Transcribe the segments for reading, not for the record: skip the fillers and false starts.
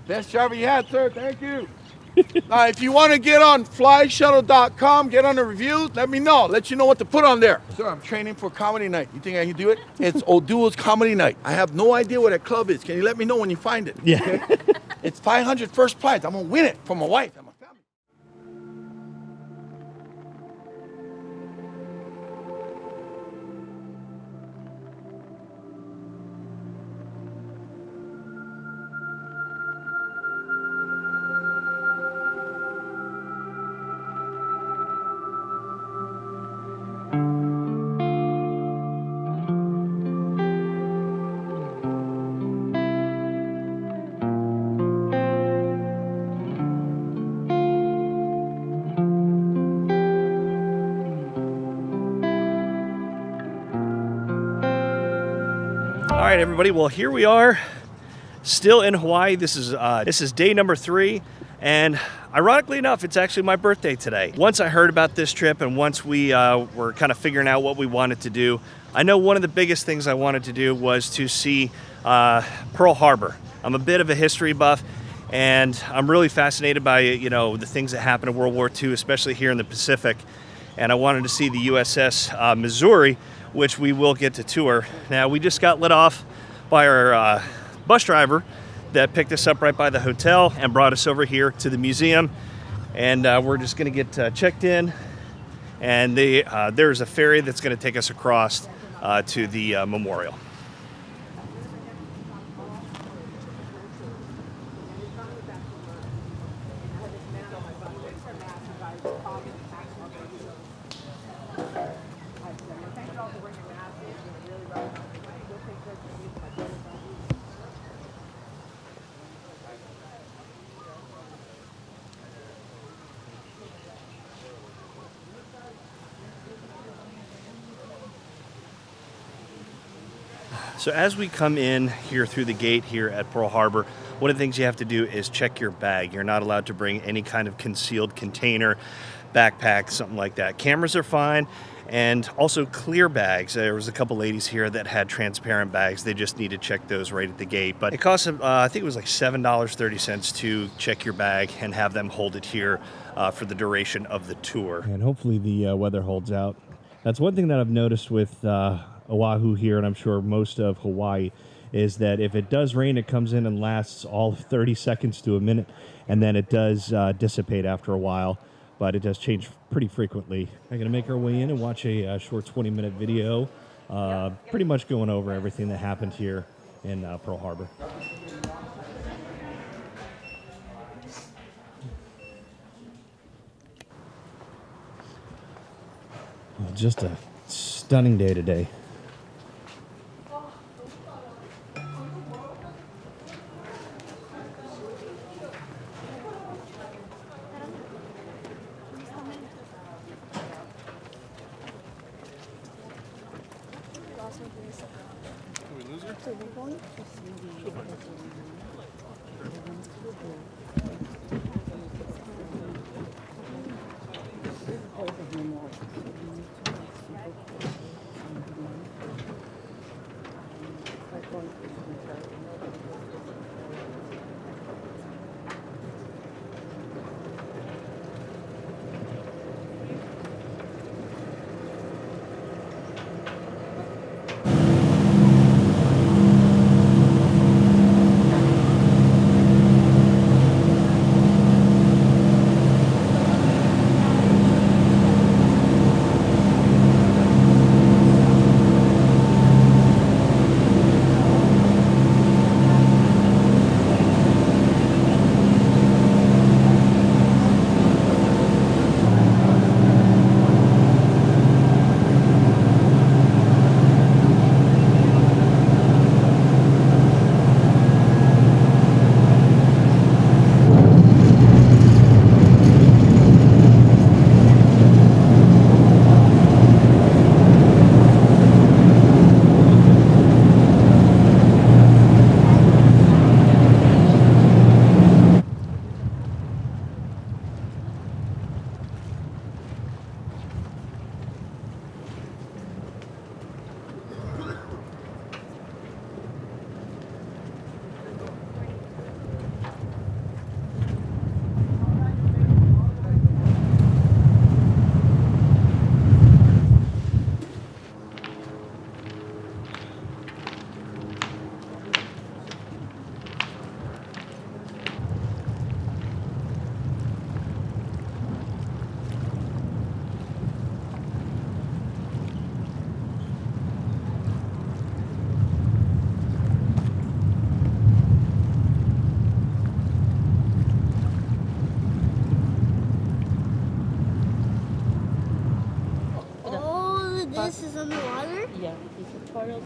Best driver you had, sir. Thank you. If you want to get on flyshuttle.com, get on the reviews, let me know. Let you know what to put on there. Sir, I'm training for comedy night. You think I can do it? It's O'Doul's Comedy Night. I have no idea what that club is. Can you let me know when you find it? Yeah. Okay? It's 500 first prize. I'm going to win it for my wife and my family. All right, everybody. Well, here we are, still in Hawaii. This is day number 3, and ironically enough, it's actually my birthday today. Once I heard about this trip, and once we were kind of figuring out what we wanted to do, I know one of the biggest things I wanted to do was to see Pearl Harbor. I'm a bit of a history buff, and I'm really fascinated by the things that happened in World War II, especially here in the Pacific. And I wanted to see the USS Missouri, which we will get to tour. Now, we just got let off by our bus driver that picked us up right by the hotel and brought us over here to the museum. And we're just gonna get checked in. And there's a ferry that's gonna take us across to the memorial. So as we come in here through the gate here at Pearl Harbor, one of the things you have to do is check your bag. You're not allowed to bring any kind of concealed container, backpack, something like that. Cameras are fine, and also clear bags. There was a couple ladies here that had transparent bags. They just need to check those right at the gate. But it costs, I think it was like $7.30 to check your bag and have them hold it here for the duration of the tour. And hopefully the weather holds out. That's one thing that I've noticed with Oahu here, and I'm sure most of Hawaii, is that if it does rain, it comes in and lasts all of 30 seconds to a minute, and then it does dissipate after a while, but it does change pretty frequently. I'm going to make our way in and watch a short 20-minute video, pretty much going over everything that happened here in Pearl Harbor. Just a stunning day today.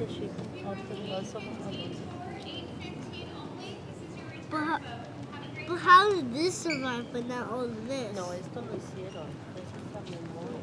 the shipping after lots of problems. But, but how did this survive, but not all of this? No, esto lo hicieron. Esto es la memoria.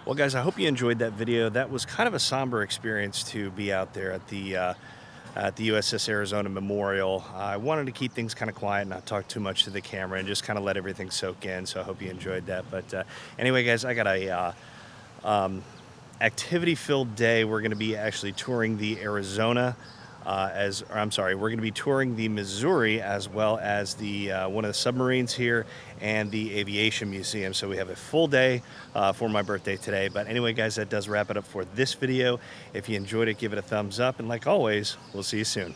Well, guys, I hope you enjoyed that video. That was kind of a somber experience to be out there at the USS Arizona Memorial. I wanted to keep things kind of quiet, not talk too much to the camera, and just kind of let everything soak in. So I hope you enjoyed that. But anyway, guys, I got a activity-filled day. We're going to be actually touring the Arizona. We're going to be touring the Missouri, as well as the one of the submarines here and the aviation museum. So we have a full day for my birthday today. But anyway, guys, that does wrap it up for this video. If you enjoyed it, give it a thumbs up. And like always, we'll see you soon.